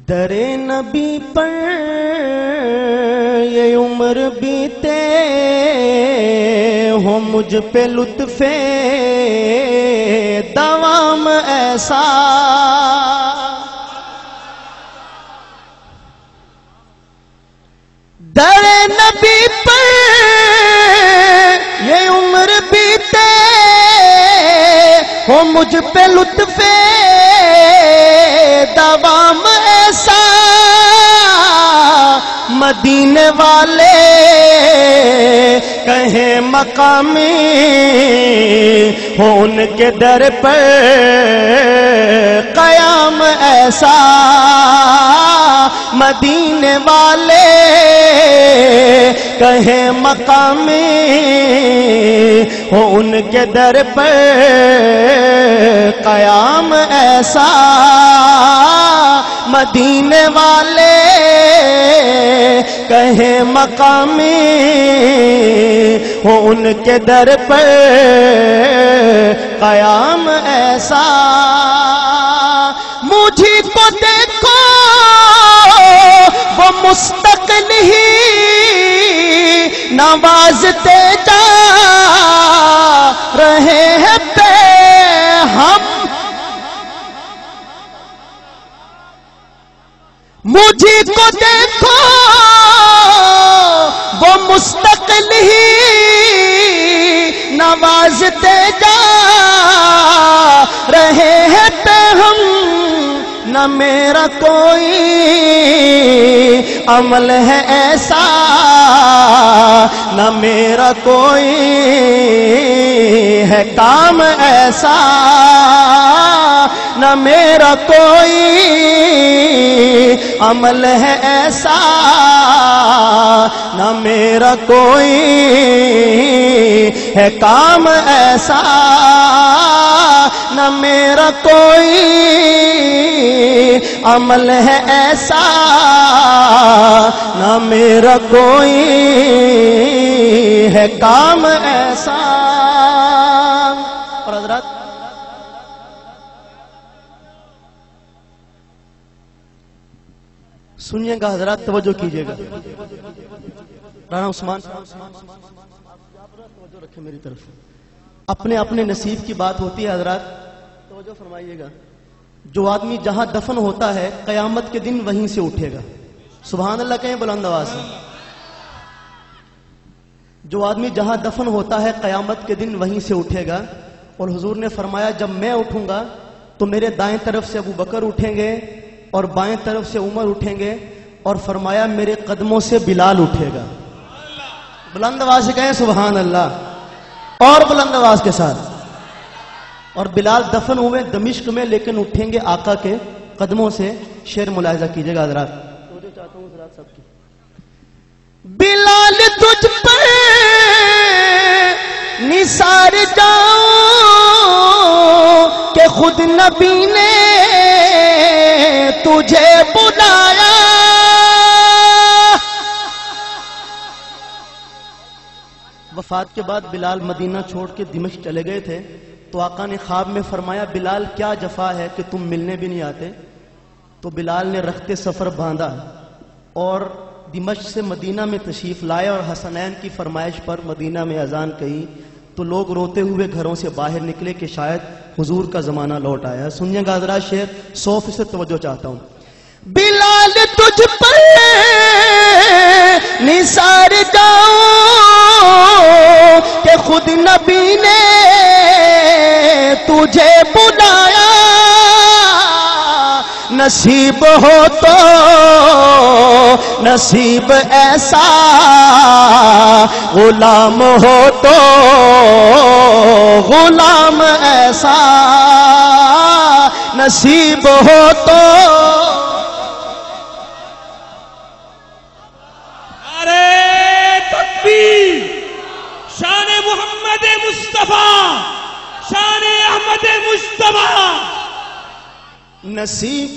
در نبی پر یہ عمر بیتے ہو مجھ پہ لطف دوام ایسا در نبی پر یہ عمر بیتے ہو مجھ پہ لطف دوام ایسا مدینے والے کہیں مقامی ہو ان کے در پر قیام ایسا مدینے والے کہیں مقامی ہو ان کے در پر قیام ایسا مدینے والے کہیں مقامی ہو ان کے در پر قیام ایسا مجھے کو دیکھو وہ مستقل ہی نوازتے جا رہے ہیں پہ ہم مجھے کو دیکھو وہ مستقل ہی نوازتے جا رہے ہیں پہ ہم نہ میرا کوئی عمل ہے ایسا نہ میرا کوئی ہے کام ایسا نہ میرا کوئی عمل ہے ایسا نہ میرا کوئی ہے کام ایسا نہ میرا کوئی عمل ہے ایسا نہ میرا کوئی ہے کام ایسا۔ اور حضرات سنیے گا، حضرات توجہ کیجئے گا، رانا عثمان توجہ رکھیں میری طرف، اپنے اپنے نصیب کی بات ہوتی ہے حضرات، توجہ فرمائیے گا۔ جو آدمی جہاں دفن ہوتا ہے قیامت کے دن وہیں سے اٹھے گا، سبحان اللہ کہیں بلند آواز سے۔ جو آدمی جہاں دفن ہوتا ہے قیامت کے دن وہیں سے اٹھے گا، اور حضور نے فرمایا جب میں اٹھوں گا تو میرے دائیں طرف سے ابو بکر اٹھیں گے اور بائیں طرف سے عمر اٹھیں گے، اور فرمایا میرے قدموں سے بلال اٹھے گا، بلند آواز سے کہیں سبحان اللہ، اور بلند آواز کے ساتھ۔ اور بلال دفن ہوئے دمشق میں، لیکن اٹھیں گے آقا کے قدموں سے۔ شعر ملاحظہ کیجئے گا حضرات، توجہ چاہتا ہوں حضرات سب کی۔ بلال تجھ پر نثار جاؤں کہ خود نبی نے تجھے بلایا، وفات کے بعد بلال مدینہ چھوڑ کے دمشق چلے گئے تھے، تو آقا نے خواب میں فرمایا بلال کیا جفا ہے کہ تم ملنے بھی نہیں آتے؟ تو بلال نے رخت سفر باندھا اور دمشق سے مدینہ میں تشریف لائے، اور حسنین کی فرمائش پر مدینہ میں اذان کہی تو لوگ روتے ہوئے گھروں سے باہر نکلے کہ شاید حضور کا زمانہ لوٹ آیا۔ سنیے گا حضرات شعر 100% توجہ چاہتا ہوں۔ بلال تجھ پر نثار جاؤں کہ خود نبی نے تجھے بلایا، نصیب ہو تو نصیب ایسا، غلام ہو تو غلام ایسا، نصیب ہو تو۔ نعرہ تکبیر، شان محمد مصطفیٰ، شان احمد مصطفیٰ۔ نصیب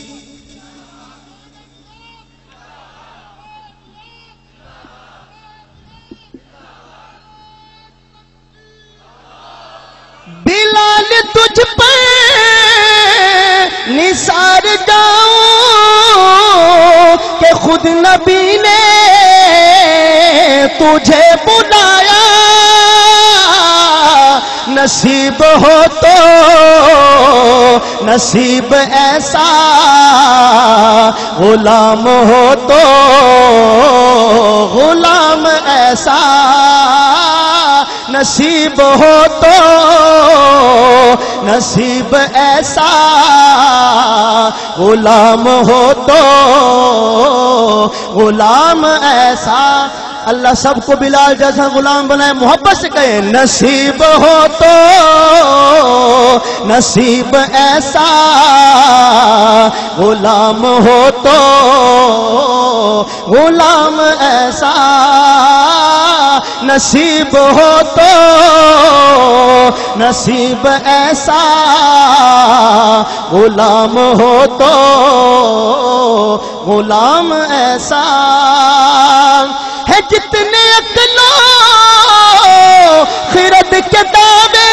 بلال تجھ پر نثار جاؤں نبی نے تجھے بلایا، نصیب ہو تو نصیب ایسا، غلام ہو تو غلام ایسا، نصیب ہو تو نصیب ایسا، غلام ہو تو غلام ایسا۔ اللہ سب کو بلال جیسا غلام بنائے، محبت سے کہیں نصیب ہو تو نصیب ایسا، غلام ہو تو غلام ایسا، نصیب ہو تو نصیب ایسا، غلام ہو تو غلام ایسا۔ ہے جتنے عقل و خرد کے دعوے،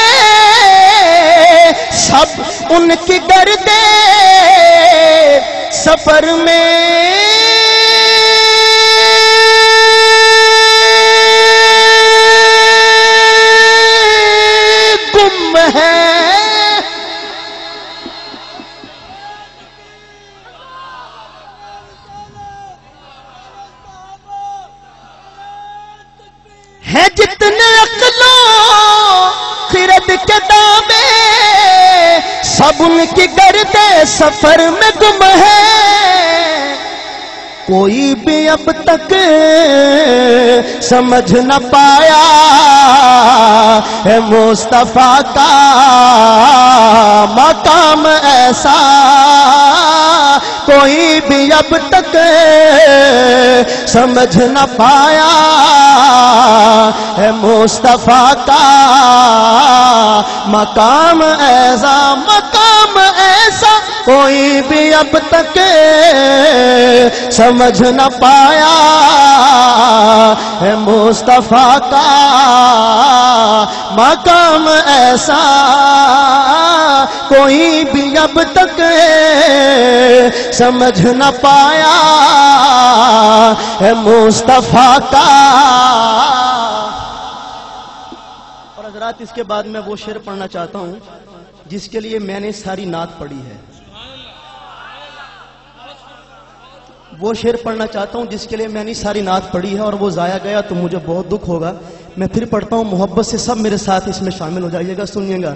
سب ان کی گرد سفر میں گم ہے۔ ہے جتنے عقل و خرد کے دعوے، سب ان کی گرد سفر میں گم ہے۔ کوئی بھی اب تک سمجھ نہ پایا ہے مصطفیٰ کا مقام ایسا، کوئی بھی اب تک سمجھ نہ پایا ہے مصطفیٰ کا مقام ایسا، مقام ایسا، کوئی بھی اب تک سمجھ نہ پایا ہے مصطفیٰ کا مقام ایسا، کوئی بھی اب تک سمجھ نہ پایا ہے مصطفیٰ کا۔ اور حضرات اس کے بعد میں وہ شعر پڑھنا چاہتا ہوں جس کے لیے میں نے ساری نعت پڑھی ہے، وہ شعر پڑھنا چاہتا ہوں جس کے لیے میں نے ساری نعت پڑھی ہے، اور وہ ضائع گیا تو مجھے بہت دکھ ہوگا۔ میں پھر پڑھتا ہوں، محبت سے سب میرے ساتھ اس میں شامل ہو جائیے گا، سنیے گا۔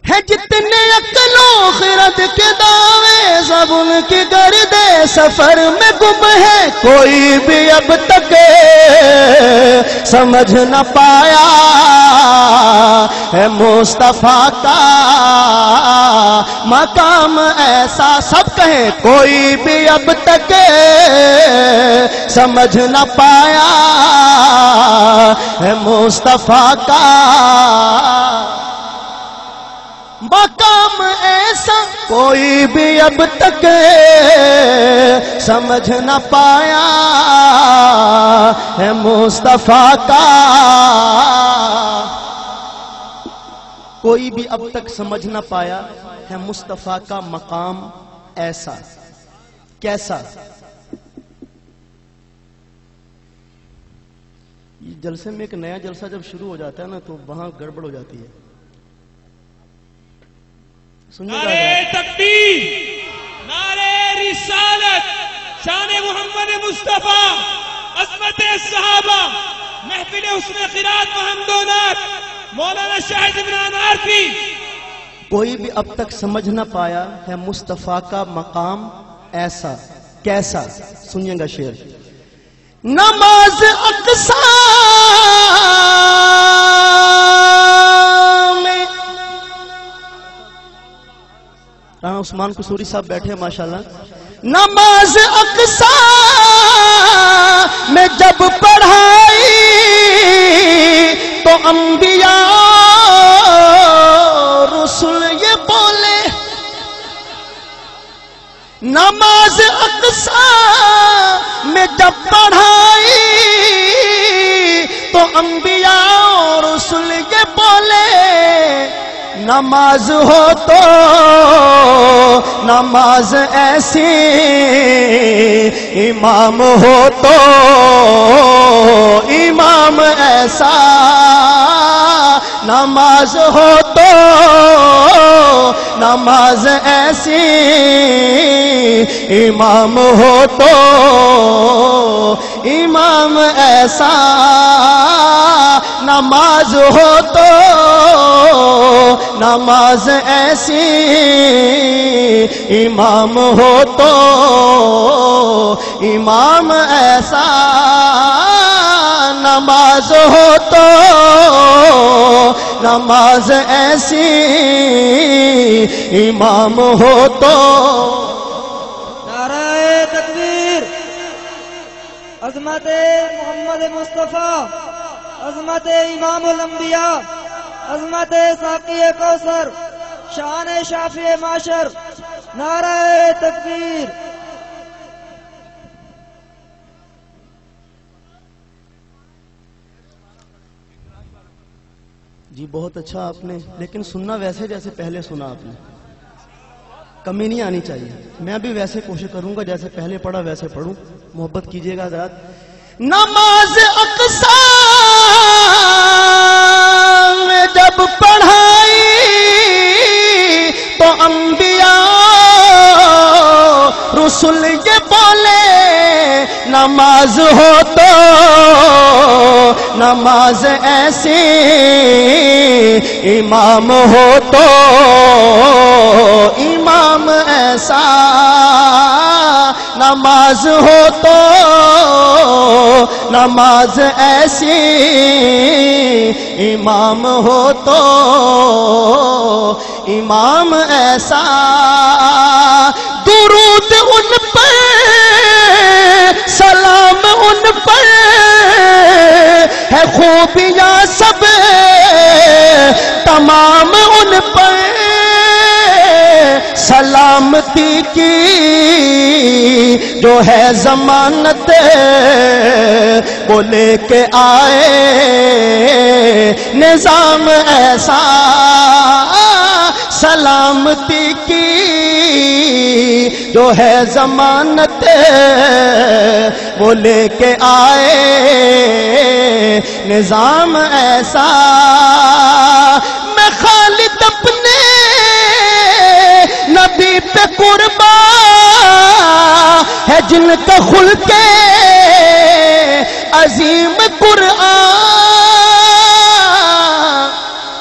ہے جتنے عقل و خرد کے دعوے، سب ان کی گرد سفر میں گم ہے، کوئی بھی اب تک سمجھ نہ پایا ہے مصطفیٰ کا مقام ایسا۔ سب کہیں کوئی بھی اب تک سمجھ نہ پایا ہے مصطفیٰ کا مقام ایسا، کوئی بھی اب تک سمجھ نہ پایا ہے مصطفیٰ کا، کوئی بھی اب تک سمجھ نہ پایا ہے مصطفیٰ کا مقام ایسا۔ کیسا؟ یہ جلسے میں ایک نیا جلسہ جب شروع ہو جاتا ہے نا تو وہاں گڑبڑ ہو جاتی ہے۔ نعرے تکبیر، نعرے رسالت، شان محمد مصطفیٰ، عظمت صحابہ، محفل حسن قرات محمد و نعت، مولانا شاہد عمران عارفی۔ کوئی بھی اب تک سمجھ نہ پایا ہے مصطفیٰ کا مقام ایسا۔ کیسا؟ سنیے گا شعر۔ نماز اقصی میں، رانا عثمان قصوری صاحب بیٹھے ہیں ماشاءاللہ۔ نماز اقصی میں جب پڑھائی تو انبیاء رسول یہ بولے، نماز اقصی میں جب پڑھائی تو انبیاء رسول یہ بولے، نماز ہو تو نماز ایسی، امام ہو تو امام ایسا، نماز ہو تو نماز ایسی، امام ہو تو امام ایسا، نماز ہو تو نماز ایسی، امام ہو تو امام ایسا، نماز ہو تو نماز ایسی، امام ہو تو۔ نعرہ تکبیر، عظمت محمد مصطفیٰ، عظمت امام الانبیاء، عظمت ساقی کوثر، شان شافع معاشر، نعرہ تکبیر۔ جی بہت اچھا آپ نے، لیکن سننا ویسے جیسے پہلے سنا آپ نے، کمی نہیں آنی چاہیے۔ میں بھی ویسے کوشش کروں گا جیسے پہلے پڑھا ویسے پڑھوں، محبت کیجیے گا حضرات۔ نماز اقصی میں جب پڑھائی تو انبیاء رسول یہ بولے نماز ہو تو نماز ایسی، امام ہو تو امام ایسا، نماز ہو تو نماز ایسی، امام ہو تو امام ایسا، درود ان پر سلام ان پر ہے، خوبیاں سب تمام ان پر، سلامتی کی جو ہے ضمانت وہ لے کے آئے نظام ایسا، سلامتی کی جو ہے ضمانت وہ لے کے آئے نظام ایسا، میں خالد اپنے نبی پہ قربان ہے جن کا خلق عظیم قرآن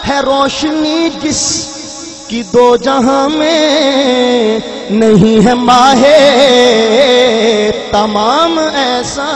ہے، روشنی جس کی دو جہاں میں نہیں ہے ماہ تمام ایسا۔